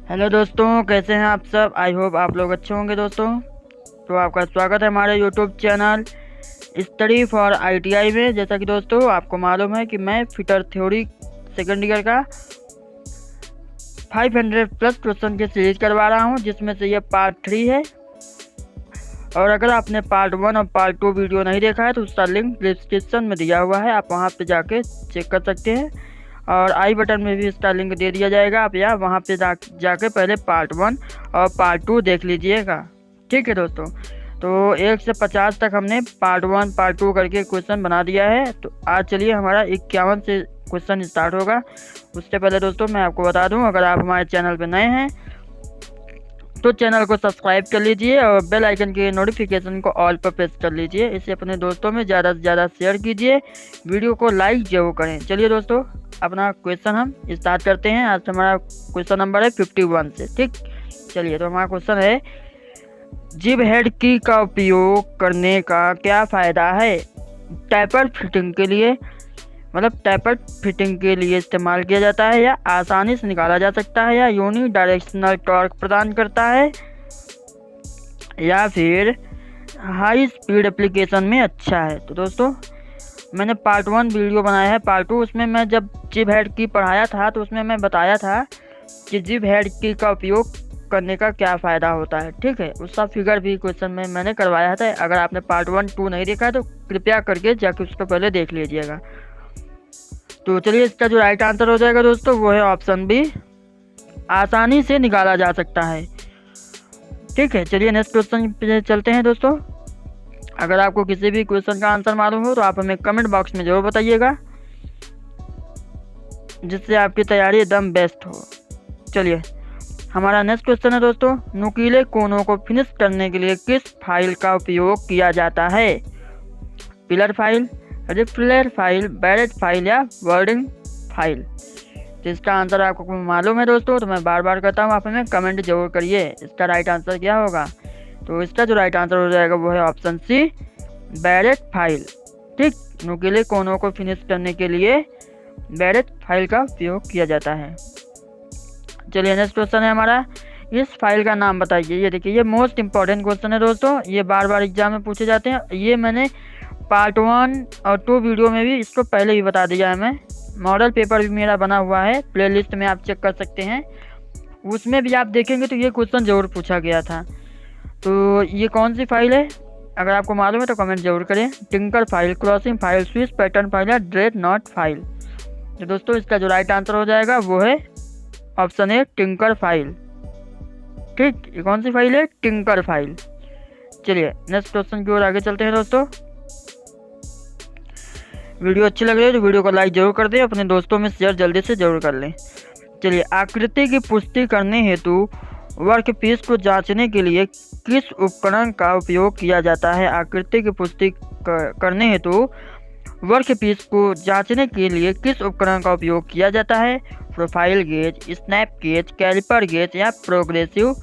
Hello दोस्तों, कैसे हैं आप सब। आई होप आप लोग अच्छे होंगे दोस्तों। तो आपका स्वागत है हमारे YouTube channel study for ITI में। जैसा कि दोस्तों आपको मालूम है कि मैं फिटर थ्योरी सेकंड ईयर का 500 प्लस क्वेश्चन की सीरीज करवा रहा हूं, जिसमें से ये पार्ट 3 है। और अगर आपने पार्ट 1 और पार्ट 2 वीडियो नहीं देखा है तो उसका लिंक डिस्क्रिप्शन में दिया हुआ है, आप वहां पे जाके चेक कर सकते हैं। और आई बटन में भी इसका लिंक दे दिया जाएगा, आप या वहाँ पे जाके पहले पार्ट 1 और पार्ट 2 देख लीजिएगा। ठीक है दोस्तों, तो 1 से 50 तक हमने पार्ट 1 पार्ट 2 करके क्वेश्चन बना दिया है। तो आज चलिए हमारा 51 से क्वेश्चन स्टार्ट होगा। उससे पहले दोस्तों मैं आपको बता दूं, अगर आप हमारे चैनल पर नए हैं तो चैनल को सब्सक्राइब कर लीजिए और बेल आइकन के नोटिफिकेशन को ऑल पर प्रेस कर लीजिए। इसे अपने दोस्तों में ज़्यादा से ज़्यादा शेयर कीजिए, वीडियो को लाइक जरूर करें। चलिए दोस्तों, अपना क्वेश्चन हम स्टार्ट करते हैं। आज हमारा क्वेश्चन नंबर है 51 से। ठीक, चलिए। तो हमारा क्वेश्चन है, जिब हेड की का उपयोग करने का क्या फ़ायदा है। टैपर फिटिंग के लिए, मतलब टैपर फिटिंग के लिए इस्तेमाल किया जाता है, या आसानी से निकाला जा सकता है, या यूनी डायरेक्शनल टॉर्क प्रदान करता है, या फिर हाई स्पीड एप्लीकेशन में अच्छा है। तो दोस्तों मैंने पार्ट 1 वीडियो बनाया है, पार्ट 2 उसमें मैं जब जिब हेड की पढ़ाया था तो उसमें मैं बताया था कि जिब हेड की का उपयोग करने का क्या फ़ायदा होता है। ठीक है, उसका फिगर भी क्वेश्चन में मैंने करवाया था। अगर आपने पार्ट 1 2 नहीं देखा है तो कृपया करके जाके उसको पहले देख लीजिएगा। तो चलिए, इसका जो राइट आंसर हो जाएगा दोस्तों वो है ऑप्शन बी, आसानी से निकाला जा सकता है। ठीक है, चलिए नेक्स्ट क्वेश्चन पे चलते हैं दोस्तों। अगर आपको किसी भी क्वेश्चन का आंसर मालूम हो तो आप हमें कमेंट बॉक्स में जरूर बताइएगा, जिससे आपकी तैयारी एकदम बेस्ट हो। चलिए, हमारा नेक्स्ट क्वेश्चन है दोस्तों, नुकीले कोनों को फिनिश करने के लिए किस फाइल का उपयोग किया जाता है। Pillar file, refiller file, barrage file, या वर्डिंग फाइल। तो इसका आंसर आपको मालूम है दोस्तों, तो मैं बार बार कहता हूँ आप हमें कमेंट जरूर करिए इसका राइट आंसर क्या होगा। तो इसका जो राइट आंसर हो जाएगा वो है ऑप्शन सी, बैरेज फाइल। ठीक, नुकीले कोनों को फिनिश करने के लिए बैरेज फाइल का उपयोग किया जाता है। चलिए नेक्स्ट क्वेश्चन है हमारा, इस फाइल का नाम बताइए। ये देखिए, ये मोस्ट इंपॉर्टेंट क्वेश्चन है दोस्तों, ये बार बार एग्जाम में पूछे जाते हैं। ये मैंने पार्ट 1 और 2 वीडियो में भी इसको पहले भी बता दिया है। मैं मॉडल पेपर भी मेरा बना हुआ है, प्लेलिस्ट में आप चेक कर सकते हैं, उसमें भी आप देखेंगे तो ये क्वेश्चन जरूर पूछा गया था। तो ये कौन सी फाइल है, अगर आपको मालूम है तो कमेंट जरूर करें। Tinker file, crossing file, switch pattern file, या ड्रेडनॉट फाइल। तो दोस्तों इसका जो राइट आंसर हो जाएगा वो है ऑप्शन ए, टिंकर फाइल। ठीक, ये कौन सी फाइल है, टिंकर फाइल। चलिए नेक्स्ट क्वेश्चन की ओर आगे चलते हैं दोस्तों। वीडियो अच्छी लग रही है तो वीडियो को लाइक जरूर कर दें, अपने दोस्तों में शेयर जल्दी से जरूर कर लें। चलिए, आकृति की पुष्टि करने हेतु वर्कपीस को जांचने के लिए किस उपकरण का उपयोग किया जाता है। आकृति की पुष्टि करने हेतु वर्कपीस को जांचने के लिए किस उपकरण का उपयोग किया जाता है। Profile gauge, snap gauge, caliper gauge, या प्रोग्रेसिव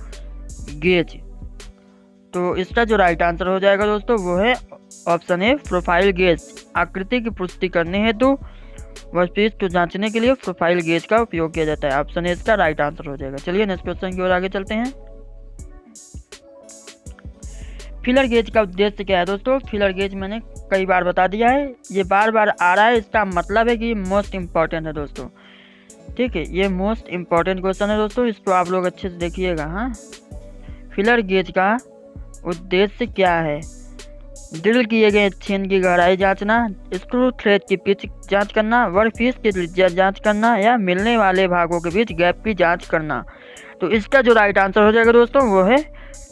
गेज। तो इसका जो राइट आंसर हो जाएगा दोस्तों वो है ऑप्शन ए, प्रोफाइल गेज। आकृति की पुष्टि करने हेतु वर्कपीस को जांचने के लिए प्रोफाइल गेज का उपयोग किया जाता है। ऑप्शन ए इसका राइट आंसर हो जाएगा। चलिए नेक्स्ट क्वेश्चन की ओर आगे चलते हैं। फिलर गेज का उद्देश्य क्या है दोस्तों। फिलर गेज मैंने कई बार बता दिया है, ये बार बार आ रहा है, इसका मतलब है कि ये मोस्ट इम्पॉर्टेंट है दोस्तों। ठीक है, ये मोस्ट इम्पॉर्टेंट क्वेश्चन है दोस्तों, इसको आप लोग अच्छे से देखिएगा। हाँ, फिलर गेज का उद्देश्य क्या है। ड्रिल किए गए छेद की गहराई जांचना, स्क्रू थ्रेड की पिच जांच करना, वर्कपीस की त्रिज्या जांच करना, या मिलने वाले भागों के बीच गैप की जांच करना। तो इसका जो राइट आंसर हो जाएगा दोस्तों वो है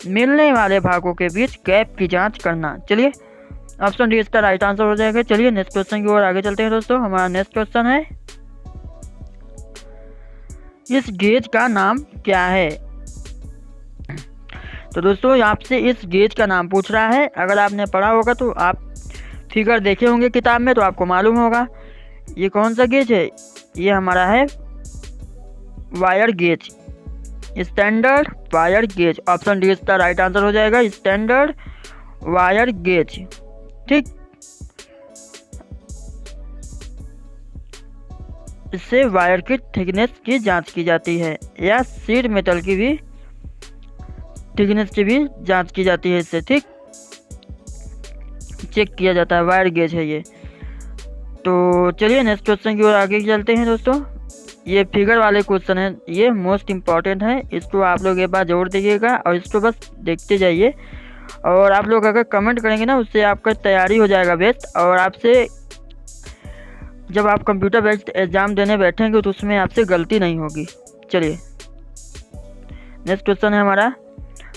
मिलने वाले भागों के बीच गैप की जांच करना। चलिए, ऑप्शन डी इसका राइट आंसर हो जाएगा। चलिए नेक्स्ट क्वेश्चन की ओर आगे चलते हैं दोस्तों। हमारा नेक्स्ट क्वेश्चन है, इस गेज का नाम क्या है। तो दोस्तों आपसे इस गेज का नाम पूछ रहा है। अगर आपने पढ़ा होगा तो आप फिगर देखे होंगे किताब में, तो आपको मालूम होगा ये कौन सा गेज है। ये हमारा है wire gauge, standard wire gauge. Option D इसका राइट आंसर हो जाएगा, स्टैंडर्ड वायर गेज। ठीक, इससे वायर की थिकनेस की जांच की जाती है, या शीट मेटल की भी थिकनेस की भी जांच की जाती है। इससे ठीक चेक किया जाता है, वायर गेज है ये। तो चलिए नेक्स्ट क्वेश्चन की ओर आगे चलते हैं दोस्तों। ये फिगर वाले क्वेश्चन है, ये मोस्ट इम्पॉर्टेंट है, इसको आप लोग एक बार जोड़ दीजिएगा और इसको बस देखते जाइए। और आप लोग अगर कमेंट करेंगे ना, उससे आपका तैयारी हो जाएगा बेस्ट, और आपसे जब आप कंप्यूटर बेस्ड एग्जाम देने बैठेंगे तो उसमें आपसे गलती नहीं होगी। चलिए नेक्स्ट क्वेश्चन है हमारा,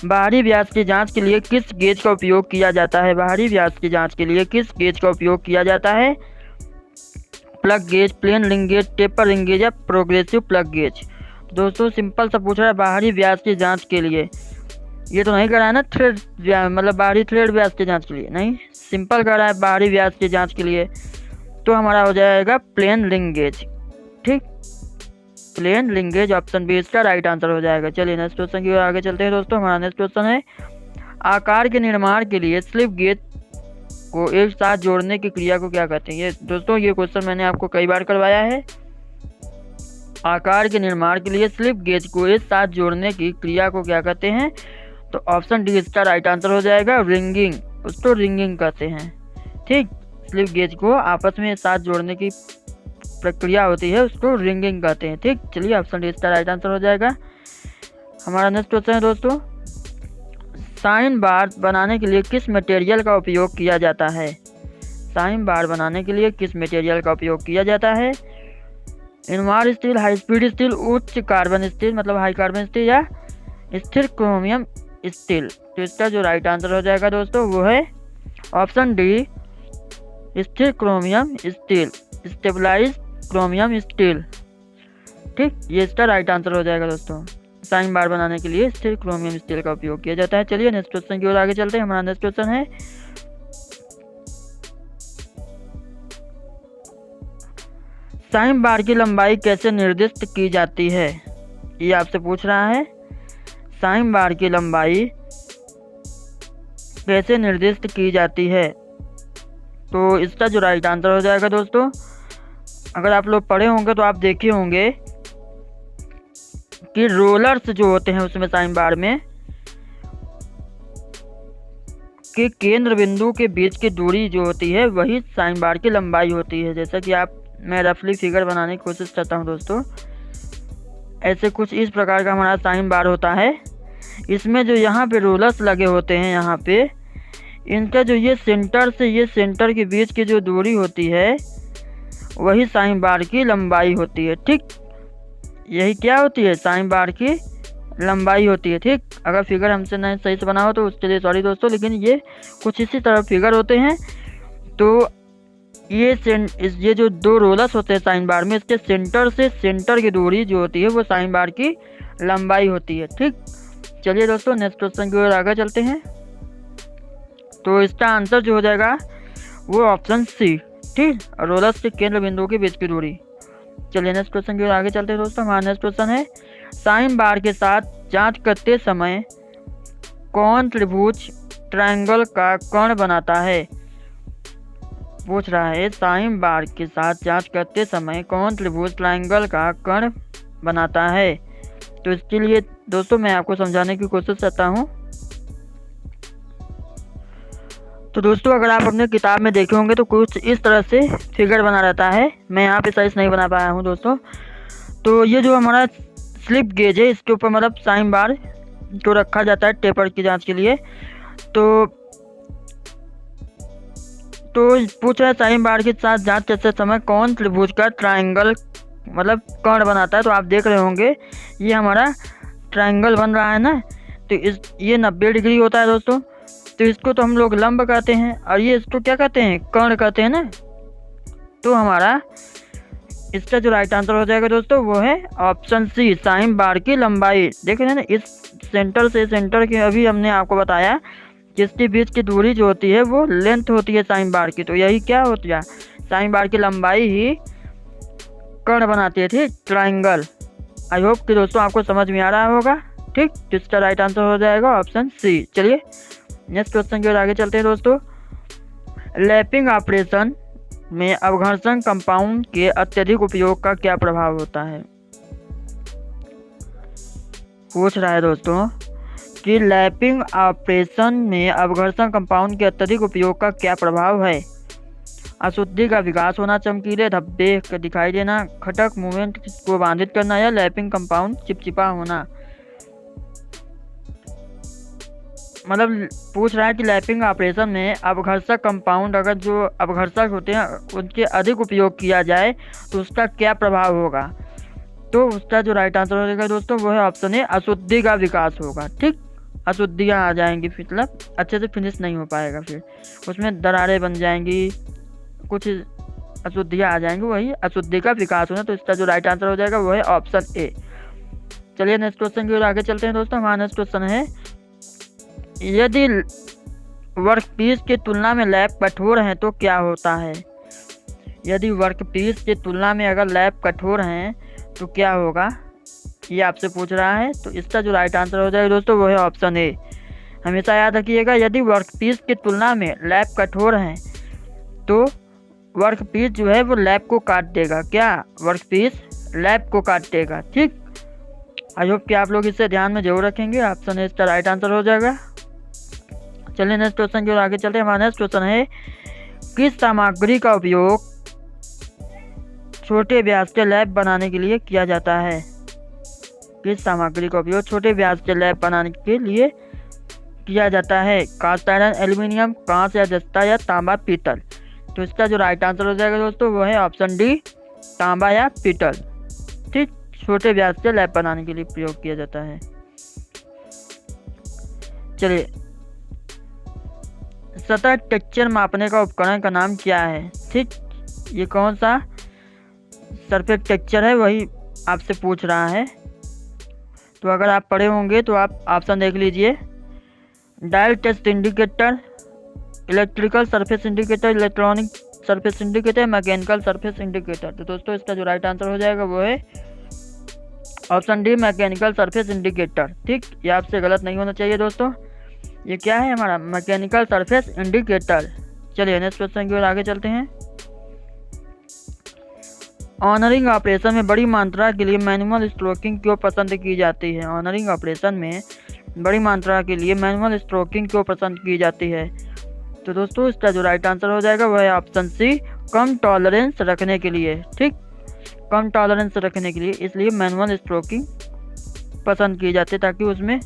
बाहरी व्यास की जांच के लिए किस गेज का उपयोग किया जाता है? बाहरी व्यास की जांच के लिए किस गेज का उपयोग किया जाता है? Plug gauge, plain ring gauge, taper ring gauge या प्रोग्रेसिव प्लग गेज? दोस्तों सिंपल सा पूछ रहा है, बाहरी व्यास की जांच के लिए। ये तो नहीं कर रहा है ना थ्रेड, मतलब बाहरी थ्रेड व्यास की जांच के लिए नहीं, सिंपल कर रहा है बाहरी व्यास की जांच के लिए। तो हमारा हो जाएगा प्लेन रिंग गेज। ठीक, plain ring gauge option B इसका राइट आंसर हो जाएगा। चलिए नेक्स्ट क्वेश्चन की ओर आगे चलते हैं दोस्तों। हमारा नेक्स्ट क्वेश्चन है, आकार के निर्माण के लिए स्लिप गेज को एक साथ जोड़ने की क्रिया को क्या कहते हैं? ये दोस्तों ये क्वेश्चन मैंने आपको कई बार करवाया है। आकार के निर्माण के लिए स्लिप गेज को एक साथ जोड़ने की क्रिया को क्या कहते हैं? तो ऑप्शन डी इसका राइट आंसर हो जाएगा, रिंगिंग। उसको रिंगिंग कहते हैं। ठीक, स्लिप गेज को आपस में साथ जोड़ने की प्रक्रिया होती है, उसको रिंगिंग कहते हैं। ठीक, चलिए ऑप्शन डी इसका राइट आंसर हो जाएगा। हमारा नेक्स्ट क्वेश्चन है दोस्तों, साइन बार बनाने के लिए किस मटेरियल का उपयोग किया जाता है? साइन बार बनाने के लिए किस मटेरियल का उपयोग किया जाता है? इनमार स्टील, हाई स्पीड स्टील, उच्च कार्बन स्टील मतलब हाई कार्बन स्टील, या स्थिर क्रोमियम स्टील? तो इसका जो राइट आंसर हो जाएगा दोस्तों वो है ऑप्शन डी, स्थिर chromium steel, stabilise chromium steel. ठीक, ये इसका राइट आंसर हो जाएगा दोस्तों। साइन बार बनाने के लिए स्थिर क्रोमियम स्टील का उपयोग किया जाता है। चलिए नेक्स्ट क्वेश्चन की ओर आगे चलते हैं। हमारा नेक्स्ट क्वेश्चन है, साइन बार की लंबाई कैसे निर्दिष्ट की जाती है? ये आपसे पूछ रहा है, साइन बार की लंबाई कैसे निर्दिष्ट की जाती है? तो इसका जो राइट आंसर हो जाएगा दोस्तों, अगर आप लोग पढ़े होंगे तो आप देखे होंगे कि रोलर्स जो होते हैं उसमें साइन बार में के केंद्र बिंदु के बीच की दूरी जो होती है वही साइन बार की लंबाई होती है। जैसा कि मैं रफली फिगर बनाने की कोशिश करता हूं दोस्तों, ऐसे कुछ इस प्रकार का हमारा साइन बार होता है। इसमें जो यहाँ पे रोलर्स लगे होते हैं, यहाँ पे इनका जो ये सेंटर से ये सेंटर के बीच की जो दूरी होती है वही साइन बार की लंबाई होती है। ठीक, यही क्या होती है? साइन बार की लंबाई होती है। ठीक, अगर फिगर हमसे नहीं सही से बना हो तो उसके लिए सॉरी दोस्तों, लेकिन ये कुछ इसी तरह फिगर होते हैं। तो ये जो दो रोलर्स होते हैं साइन बार में, इसके सेंटर से सेंटर की दूरी जो होती है वो साइन बार की लंबाई होती है। ठीक, चलिए दोस्तों नेक्स्ट क्वेश्चन की ओर आगे चलते हैं। तो इसका आंसर जो हो जाएगा वो ऑप्शन सी। ठीक, रोलर्स के केंद्र बिंदु के बीच की दूरी। चलिए नेक्स्ट क्वेश्चन की ओर आगे चलते हैं दोस्तों। हमारा नेक्स्ट क्वेश्चन है, साइन बार के साथ जांच करते समय कौन त्रिभुज ट्रायंगल का कर्ण बनाता है? पूछ रहा है, साइन बार के साथ जांच करते समय कौन त्रिभुज ट्रायंगल का कर्ण बनाता है? तो इसके लिए दोस्तों मैं आपको समझाने की कोशिश करता हूँ। तो दोस्तों अगर आप अपने किताब में देखे होंगे तो कुछ इस तरह से फिगर बना रहता है। मैं यहाँ पे साइज नहीं बना पाया हूँ दोस्तों। तो ये जो हमारा स्लिप गेज है, इसके ऊपर मतलब साइन बार जो रखा जाता है टेपर की जांच के लिए। तो पूछ रहा है साइन बार के साथ जांच करते समय कौन त्रिभुज का ट्रायंगल मतलब कर्ण बनाता है? तो आप देख रहे होंगे ये हमारा ट्रायंगल बन रहा है ना, तो ये 90 डिग्री होता है दोस्तों। तो इसको तो हम लोग लंब कहते हैं, और ये इसको क्या कहते हैं? कर्ण कहते हैं ना। तो हमारा इसका जो राइट आंसर हो जाएगा दोस्तों वो है ऑप्शन सी, साइन बार की लंबाई। देख रहे हैं ना, इस सेंटर से सेंटर के अभी हमने आपको बताया जिसके बीच की दूरी जो होती है वो लेंथ होती है साइन बार की। तो यही क्या होती है? साइन बार की लंबाई ही कर्ण बनाती है। ठीक, ट्रायंगल। आई होप कि दोस्तों आपको समझ में आ रहा होगा। ठीक, तो इसका राइट आंसर हो जाएगा ऑप्शन सी। चलिए नेक्स्ट क्वेश्चन की ओर आगे चलते हैं दोस्तों। लैपिंग ऑपरेशन में अपघर्षण कंपाउंड के अत्यधिक उपयोग का क्या प्रभाव होता है। पूछ रहा है दोस्तों कि लैपिंग ऑपरेशन में अपघर्षण कंपाउंड के अत्यधिक उपयोग का क्या प्रभाव है। अशुद्धि का विकास होना, चमकीले धब्बे दिखाई देना, खटक मूवमेंट को बाधित करना या लैपिंग कंपाउंड चिपचिपा होना। मतलब पूछ रहा है कि लैपिंग ऑपरेशन में अपघर्षक कंपाउंड, अगर जो अपघर्षक होते हैं उनके अधिक उपयोग किया जाए तो उसका क्या प्रभाव होगा। तो उसका जो राइट आंसर हो जाएगा दोस्तों वो है ऑप्शन ए, अशुद्धि का विकास होगा। ठीक, अशुद्धियाँ आ जाएंगी, मतलब अच्छे से फिनिश नहीं हो पाएगा, फिर उसमें दरारें बन जाएंगी, कुछ अशुद्धियाँ आ जाएंगी, वही अशुद्धि का विकास होना। तो इसका जो राइट आंसर हो जाएगा वो है ऑप्शन ए। चलिए नेक्स्ट क्वेश्चन की ओर आगे चलते हैं दोस्तों। हमारा नेक्स्ट क्वेश्चन है, यदि वर्कपीस की तुलना में लैप कठोर हैं तो क्या होता है। यदि वर्कपीस की तुलना में अगर लैप कठोर हैं तो क्या होगा, ये आपसे पूछ रहा है। तो इसका जो राइट आंसर हो जाएगा दोस्तों वो है ऑप्शन ए। हमेशा याद रखिएगा, यदि वर्कपीस की तुलना में लैप कठोर हैं तो वर्कपीस जो है वो लैप को काट देगा। क्या, वर्कपीस लैप को काट देगा। ठीक, आई होप कि आप लोग इसे ध्यान में जरूर रखेंगे। ऑप्शन ए इसका राइट आंसर हो जाएगा। चलिए नेक्स्ट क्वेश्चन की ओर आगे चलते हैं। हमारा नेक्स्ट क्वेश्चन है, किस सामग्री का उपयोग छोटे व्यास के लैप बनाने के लिए किया जाता है। किस सामग्री का उपयोग छोटे व्यास के लैप बनाने के लिए किया जाता है। कास्ट आयरन, एल्यूमिनियम, कांच या जस्ता या तांबा, पीतल। तो इसका जो राइट आंसर हो जाएगा दोस्तों वो है ऑप्शन डी, तांबा या पीतल। ठीक, छोटे व्यास के लैप बनाने के लिए प्रयोग किया जाता है। चलिए, सतह टेक्सचर मापने का उपकरण का नाम क्या है। ठीक, ये कौन सा सरफेस टेक्सचर है वही आपसे पूछ रहा है। तो अगर आप पढ़े होंगे तो आप ऑप्शन देख लीजिए, dial test indicator, electrical surface indicator, electronic surface indicator, mechanical surface indicator. तो दोस्तों इसका जो राइट आंसर हो जाएगा वो है option D, mechanical surface indicator. ठीक, ये आपसे गलत नहीं होना चाहिए दोस्तों। ये क्या है हमारा, मैकेनिकल सरफेस इंडिकेटर। चलिए नेक्स्ट क्वेश्चन की ओर आगे चलते हैं। ऑनरिंग ऑपरेशन में बड़ी मात्रा के लिए मैनुअल स्ट्रोकिंग क्यों पसंद की जाती है। ऑनरिंग ऑपरेशन में बड़ी मात्रा के लिए मैनुअल स्ट्रोकिंग क्यों पसंद की जाती है। तो दोस्तों इसका जो राइट आंसर हो जाएगा वह है ऑप्शन सी, कम टॉलरेंस रखने के लिए। ठीक, कम टॉलरेंस रखने के लिए इसलिए मैनुअल स्ट्रोकिंग पसंद की जाती है, ताकि उसमें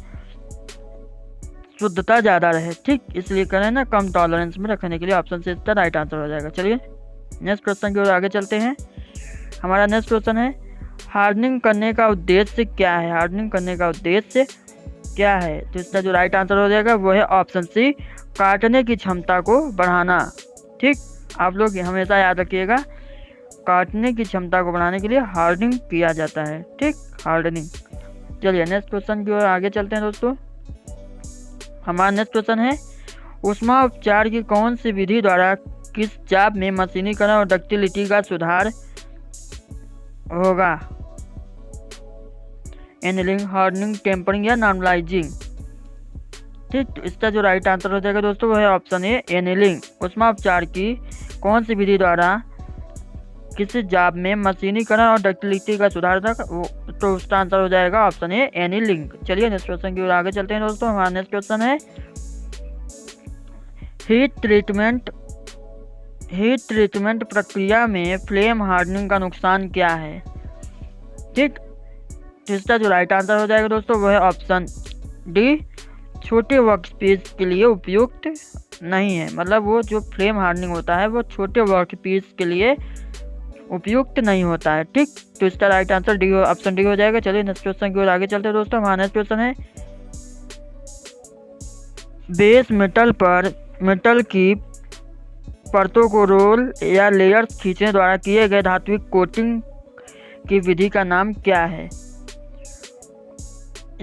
शुद्धता ज़्यादा रहे। ठीक, इसलिए करें ना, कम टॉलरेंस में रखने के लिए ऑप्शन से इसका राइट आंसर हो जाएगा। चलिए नेक्स्ट क्वेश्चन की ओर आगे चलते हैं। हमारा नेक्स्ट क्वेश्चन है, हार्डनिंग करने का उद्देश्य क्या है। हार्डनिंग करने का उद्देश्य क्या है। तो इसका जो राइट आंसर हो जाएगा वो है ऑप्शन सी, काटने की क्षमता को बढ़ाना। ठीक, आप लोग हमेशा याद रखिएगा, काटने की क्षमता को बढ़ाने के लिए हार्डनिंग किया जाता है। ठीक, हार्डनिंग। चलिए नेक्स्ट क्वेश्चन की ओर आगे चलते हैं दोस्तों। हमारा नेक्स्ट क्वेश्चन है, ऊष्मा उपचार की कौन सी विधि द्वारा किस जाप में मशीनीकरण और डक्टिलिटी का सुधार होगा। एनिलिंग, हार्डनिंग, टेम्परिंग या नॉर्मलाइजिंग। ठीक, तो इसका जो राइट आंसर हो जाएगा दोस्तों वो है ऑप्शन ए, एनिलिंग। ऊष्मा उपचार की कौन सी विधि द्वारा किसी जाप में मशीनीकरण और डक्टिलिटी का सुधार था, तो उसका आंसर हो जाएगा ऑप्शन ए, एनिलिंग। चलिए नेक्स्ट क्वेश्चन की ओर आगे चलते हैं दोस्तों। हमारा नेक्स्ट क्वेश्चन है, हीट ट्रीटमेंट प्रक्रिया में फ्लेम हार्डनिंग का नुकसान क्या है। ठीक, तो इसका जो राइट आंसर हो जाएगा दोस्तों वो है ऑप्शन डी, छोटे वर्कपीस के लिए उपयुक्त नहीं है। मतलब वो जो फ्लेम हार्डनिंग होता है वो छोटे वर्कपीस के लिए उपयुक्त नहीं होता है। ठीक, तो इसका right answer D, option D हो जाएगा। चलिए नेक्स्ट क्वेश्चन की ओर आगे चलते हैं दोस्तों। हमारा नेक्स्ट क्वेश्चन है, बेस मेटल की परतों को रोल या लेयर्स खींचने द्वारा किए गए धात्विक कोटिंग की विधि का नाम क्या है।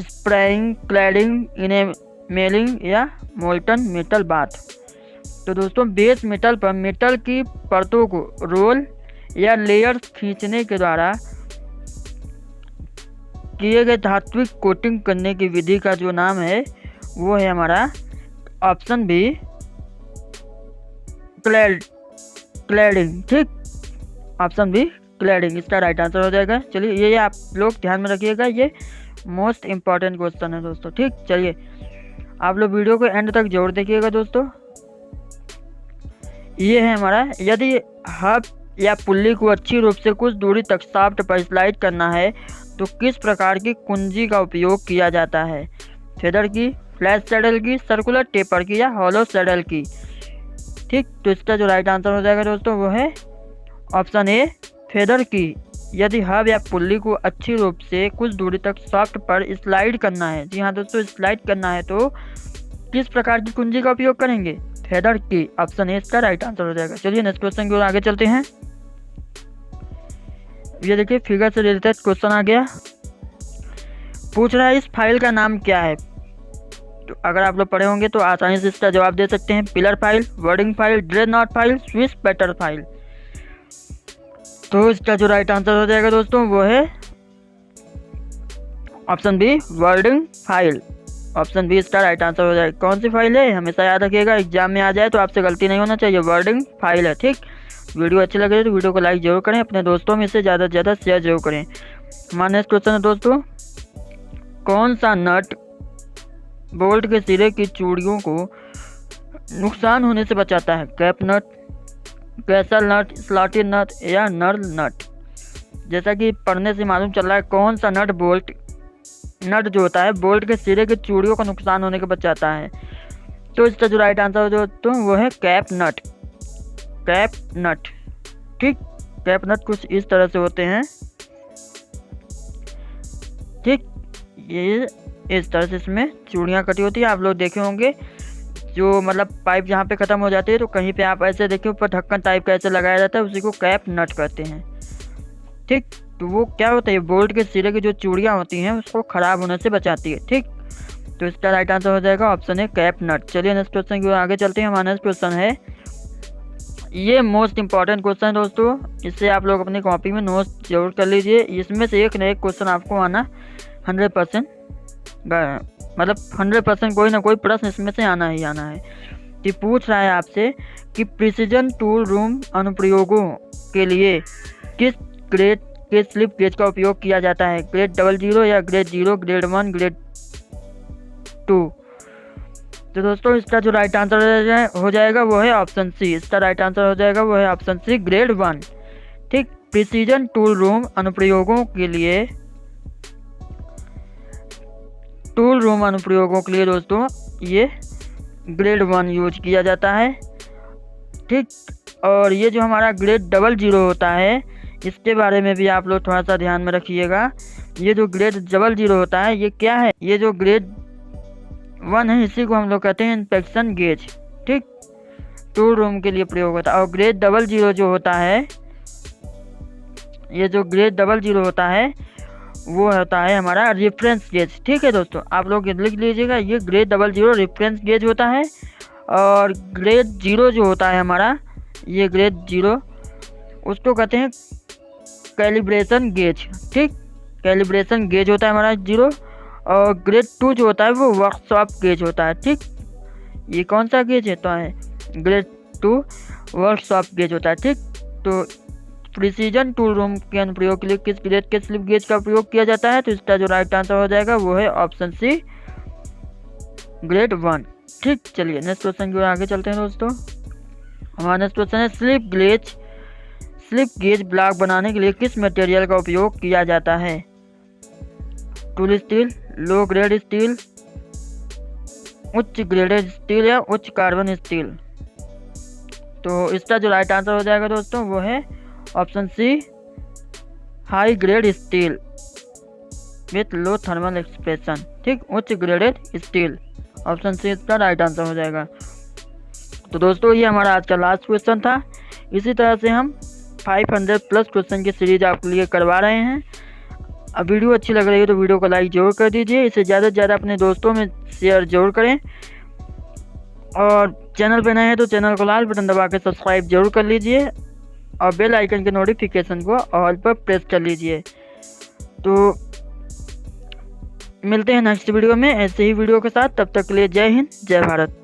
स्प्रेइंग, क्लैडिंग, इनेमेलिंग या मोल्टन मेटल बाथ। तो दोस्तों बेस मेटल पर मेटल की परतों को रोल या लेयर्स खींचने के द्वारा किए गए धात्विक कोटिंग करने की विधि का जो नाम है वो है हमारा ऑप्शन बी, क्लैडिंग, ठीक, ऑप्शन बी क्लैडिंग इसका राइट आंसर हो जाएगा। चलिए ये आप लोग ध्यान में रखिएगा, ये मोस्ट इम्पॉर्टेंट क्वेश्चन है दोस्तों, ठीक। चलिए आप लोग वीडियो को एंड तक जरूर देखिएगा दोस्तों। ये है हमारा, यदि हब या पुल्ली को अच्छी रूप से कुछ दूरी तक शाफ्ट पर स्लाइड करना है तो किस प्रकार की कुंजी का उपयोग किया जाता है? फेदर की, फ्लैट सैडल की, सर्कुलर टेपर की या हॉलो सैडल की, ठीक। तो इसका जो राइट आंसर हो जाएगा दोस्तों वो है ऑप्शन ए फेदर की। यदि हब या पुल्ली को अच्छी रूप से कुछ दूरी तक शाफ्ट पर स्लाइड करना है, जी हाँ दोस्तों, स्लाइड करना है तो किस प्रकार की कुंजी का उपयोग करेंगे? फेदर की, ऑप्शन ए इसका राइट आंसर हो जाएगा। चलिए नेक्स्ट क्वेश्चन की ओर आगे चलते हैं। ये देखिए फिगर से रिलेटेड क्वेश्चन आ गया, पूछ रहा है इस फाइल का नाम क्या है? तो अगर आप लोग पढ़े होंगे तो आसानी से इसका जवाब दे सकते हैं। Pillar file, wording file, Dreadnought file, Swiss pattern file. तो इसका जो राइट आंसर हो जाएगा दोस्तों वो है option B wording file. Option B इसका राइट आंसर हो जाएगा। कौन सी फाइल है हमेशा याद रखिएगा, एग्जाम में आ जाए तो आपसे गलती नहीं होना चाहिए, वर्डिंग फाइल है, ठीक। वीडियो अच्छी लगे तो वीडियो को लाइक जरूर करें, अपने दोस्तों में इसे ज़्यादा से ज़्यादा शेयर जरूर करें। हमारा नेक्स्ट क्वेश्चन है दोस्तों, कौन सा नट बोल्ट के सिरे की चूड़ियों को नुकसान होने से बचाता है? कैप नट, कैसल नट, स्लॉटेड नट या नर्ल नट? जैसा कि पढ़ने से मालूम चल रहा है, कौन सा नट बोल्ट नट जो होता है बोल्ट के सिरे की चूड़ियों को नुकसान होने के बचाता है? तो इसका जो राइट आंसर जो तो वो है कैप नट। कैप नट, ठीक। कैप नट कुछ इस तरह से होते हैं, ठीक। ये इस तरह से इसमें चूड़ियाँ कटी होती है, आप लोग देखे होंगे। जो मतलब पाइप जहाँ पे ख़त्म हो जाती है तो कहीं पे आप ऐसे देखिए ऊपर ढक्कन टाइप का ऐसे लगाया जाता है, उसी को कैप नट कहते हैं, ठीक। तो वो क्या होता है, बोल्ट के सिरे की जो चूड़ियाँ होती हैं उसको ख़राब होने से बचाती है, ठीक। तो इसका राइट आंसर हो जाएगा ऑप्शन है कैप नट। चलिए नेक्स्ट क्वेश्चन की ओर आगे चलते हैं। हमारा नेक्स्ट क्वेश्चन है, ये मोस्ट इंपॉर्टेंट क्वेश्चन है दोस्तों, इससे आप लोग अपनी कॉपी में नोट्स जरूर कर लीजिए। इसमें से एक न एक क्वेश्चन आपको आना 100%, मतलब 100% कोई ना कोई प्रश्न इसमें से आना ही आना है। कि पूछ रहा है आपसे कि प्रिसीजन टूल रूम अनुप्रयोगों के लिए किस ग्रेड के स्लिप गेज का उपयोग किया जाता है? ग्रेड 00 या ग्रेड 0, ग्रेड 1, ग्रेड 2? तो दोस्तों इसका जो राइट आंसर हो जाएगा वो है ऑप्शन सी। इसका राइट आंसर हो जाएगा वो है ऑप्शन सी, ग्रेड 1, ठीक। प्रिसीजन टूल रूम अनुप्रयोगों के लिए, टूल रूम अनुप्रयोगों के लिए दोस्तों ये ग्रेड 1 यूज किया जाता है, ठीक। और ये जो हमारा ग्रेड 00 होता है इसके बारे में भी आप लोग थोड़ा सा ध्यान में रखिएगा। ये जो ग्रेड 00 होता है ये क्या है, ये जो ग्रेड 1 है इसी को हम लोग कहते हैं इंस्पेक्शन गेज, ठीक। टूल रूम के लिए प्रयोग होता है। और ग्रेड 00 जो होता है, ये जो ग्रेड 00 होता है वो होता है हमारा रेफरेंस गेज, ठीक है दोस्तों। आप लोग लिख लीजिएगा, ये ग्रेड 00 रेफरेंस गेज होता है। और ग्रेड 0 जो होता है हमारा, ये ग्रेड 0 उसको कहते हैं कैलिब्रेशन गेज, ठीक। कैलिब्रेशन गेज होता है हमारा 0। और ग्रेड 2 जो होता है वो वर्कशॉप गेज होता है, ठीक। ये कौन सा गेज होता है? ग्रेड 2 वर्कशॉप गेज होता है, ठीक। तो प्रिसीजन टूल रूम के अनुप्रयोग के लिए किस ग्रेड के स्लिप गेज का उपयोग किया जाता है? तो इसका जो राइट आंसर हो जाएगा वो है ऑप्शन सी, ग्रेड 1, ठीक। चलिए नेक्स्ट क्वेश्चन की ओर आगे चलते हैं दोस्तों। हमारा नेक्स्ट क्वेश्चन है, स्लिप गेज ब्लॉक बनाने के लिए किस मटेरियल का उपयोग किया जाता है? Tool steel, low grade steel, उच्च ग्रेडेड स्टील या उच्च कार्बन स्टील? तो इसका जो राइट आंसर हो जाएगा दोस्तों वो है option C, high grade steel with low thermal expression, ठीक। उच्च ग्रेडेड स्टील, ऑप्शन सी इसका राइट आंसर हो जाएगा। तो दोस्तों ये हमारा आज का लास्ट क्वेश्चन था। इसी तरह से हम 500+ क्वेश्चन की सीरीज आपके लिए करवा रहे हैं। अब वीडियो अच्छी लग रही है तो वीडियो को लाइक जरूर कर दीजिए, इसे ज़्यादा से ज़्यादा अपने दोस्तों में शेयर जरूर करें। और चैनल पर नए हैं तो चैनल को लाल बटन दबा के सब्सक्राइब जरूर कर लीजिए और बेल आइकन के नोटिफिकेशन को ऑल पर प्रेस कर लीजिए। तो मिलते हैं नेक्स्ट वीडियो में ऐसे ही वीडियो के साथ, तब तक के लिए जय हिंद, जय भारत।